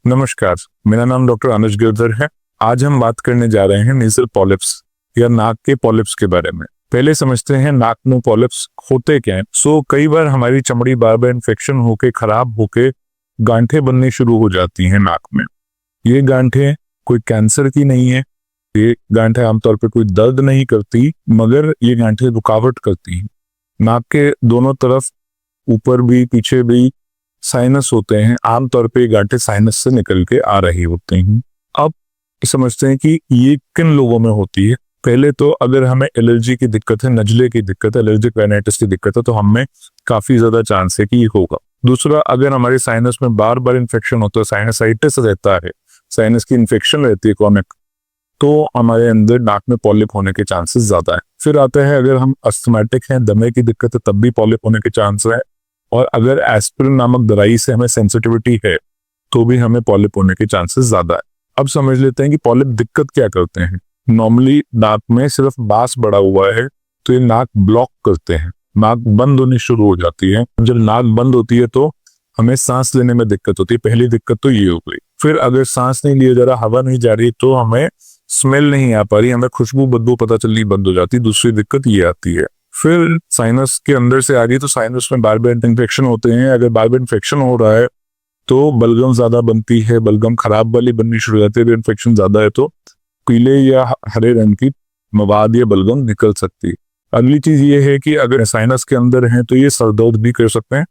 नमस्कार, मेरा नाम डॉक्टर अनुज गिरधर है। आज हम बात करने जा रहे हैं नेजल पॉलिप्स या नाक के पॉलिप्स के बारे में। पहले समझते हैं नाक में पॉलिप्स होते क्या हैं। कई बार हमारी चमड़ी बार बार इन्फेक्शन होके खराब होके गांठें बननी शुरू हो जाती हैं नाक में। ये गांठें कोई कैंसर की नहीं है, ये गांठें आमतौर पर कोई दर्द नहीं करती, मगर ये गांठें रुकावट करती हैं। नाक के दोनों तरफ ऊपर भी पीछे भी साइनस होते हैं। आमतौर पे गांठें साइनस से निकल के आ रही होती हैं। अब समझते हैं कि ये किन लोगों में होती है। पहले तो अगर हमें एलर्जी की दिक्कत है, नजले की दिक्कत है, एलर्जिक राइनाइटिस की दिक्कत है, तो हमें काफी ज्यादा चांस है कि ये होगा। दूसरा, अगर हमारे साइनस में बार बार इन्फेक्शन होता है, साइनसाइटिस रहता है, साइनस की इन्फेक्शन रहती है क्रॉनिक, तो हमारे अंदर नाक में पॉलिप होने के चांसेस ज्यादा है। फिर आता है अगर हम अस्थमैटिक हैं, दमे की दिक्कत है, तब भी पॉलिप होने के चांस है। और अगर एस्पिरिन नामक दवाई से हमें सेंसिटिविटी है तो भी हमें पॉलिप होने के चांसेस ज्यादा है। अब समझ लेते हैं कि पॉलिप दिक्कत क्या करते हैं। नॉर्मली नाक में सिर्फ बांस बड़ा हुआ है तो ये नाक ब्लॉक करते हैं, नाक बंद होनी शुरू हो जाती है। जब नाक बंद होती है तो हमें सांस लेने में दिक्कत होती है। पहली दिक्कत तो ये हो गई। फिर अगर सांस नहीं लिया जा रहा, हवा नहीं जा रही, तो हमें स्मेल नहीं आ पा रही, हमें खुशबू बदबू पता चलनी बंद हो जाती। दूसरी दिक्कत ये आती है। फिर साइनस के अंदर से आ रही है तो साइनस में बार बार इन्फेक्शन होते हैं। अगर बार बार इन्फेक्शन हो रहा है तो बलगम ज्यादा बनती है, बलगम खराब वाली बननी शुरू हो जाती है। अगर इन्फेक्शन ज्यादा है तो पीले या हरे रंग की मवाद या बलगम निकल सकती है। अगली चीज ये है कि अगर साइनस के अंदर है तो ये सर दर्द भी कर सकते हैं,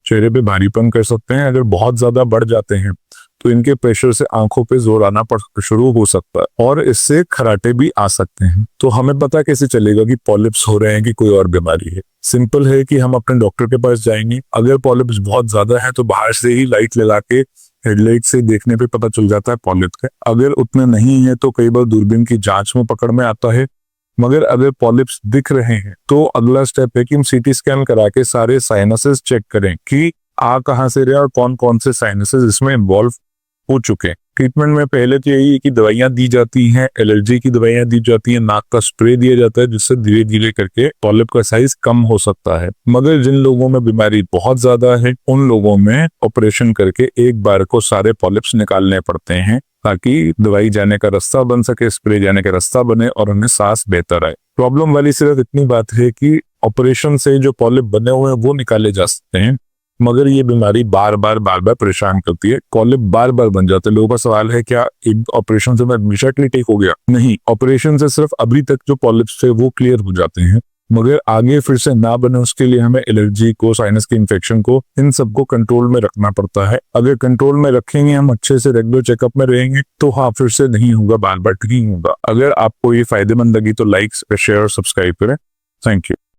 चेहरे पे भारीपन कर सकते हैं। अगर बहुत ज्यादा बढ़ जाते हैं तो इनके प्रेशर से आंखों पे जोर आना शुरू हो सकता है और इससे खराटे भी आ सकते हैं। तो हमें पता कैसे चलेगा कि पॉलिप्स हो रहे हैं कि कोई और बीमारी है? सिंपल है कि हम अपने डॉक्टर के पास जाएंगे। अगर पॉलिप्स बहुत ज्यादा है तो बाहर से ही लाइट लगा के हेडलाइट से देखने पे पता चल जाता है पॉलिप का। अगर उतने नहीं है तो कई बार दूरबीन की जांच में पकड़ में आता है। मगर अगर पॉलिप्स दिख रहे हैं तो अगला स्टेप है कि हम सीटी स्कैन करा के सारे साइनसेस चेक करें कि आ कहाँ से रहे और कौन कौन से साइनसेस इसमें इन्वॉल्व हो चुके हैं। ट्रीटमेंट में पहले तो यही है कि दवाइयां दी जाती हैं, एलर्जी की दवाइयां दी जाती हैं, नाक का स्प्रे दिया जाता है जिससे धीरे धीरे करके पॉलिप का साइज कम हो सकता है। मगर जिन लोगों में बीमारी बहुत ज्यादा है उन लोगों में ऑपरेशन करके एक बार को सारे पॉलिप्स निकालने पड़ते हैं ताकि दवाई जाने का रास्ता बन सके, स्प्रे जाने का रास्ता बने और उन्हें सांस बेहतर आए। प्रॉब्लम वाली सिर्फ इतनी बात है कि ऑपरेशन से जो पॉलिप बने हुए हैं वो निकाले जा सकते हैं, मगर ये बीमारी बार बार परेशान करती है। पॉलिप बार बार बन जाते हैं। लोगों का सवाल है क्या एक ऑपरेशन से मैं इमीडिएटली ठीक हो गया? नहीं, ऑपरेशन से सिर्फ अभी तक जो पॉलिप्स थे वो क्लियर हो जाते हैं, मगर आगे फिर से ना बने उसके लिए हमें एलर्जी को, साइनस के इन्फेक्शन को, इन सबको कंट्रोल में रखना पड़ता है। अगर कंट्रोल में रखेंगे, हम अच्छे से रेगुलर चेकअप में रहेंगे तो हाँ फिर से नहीं होगा, बार बार ठीक होगा। अगर आपको ये फायदेमंद लगी तो लाइक, शेयर और सब्सक्राइब करें। Thank you.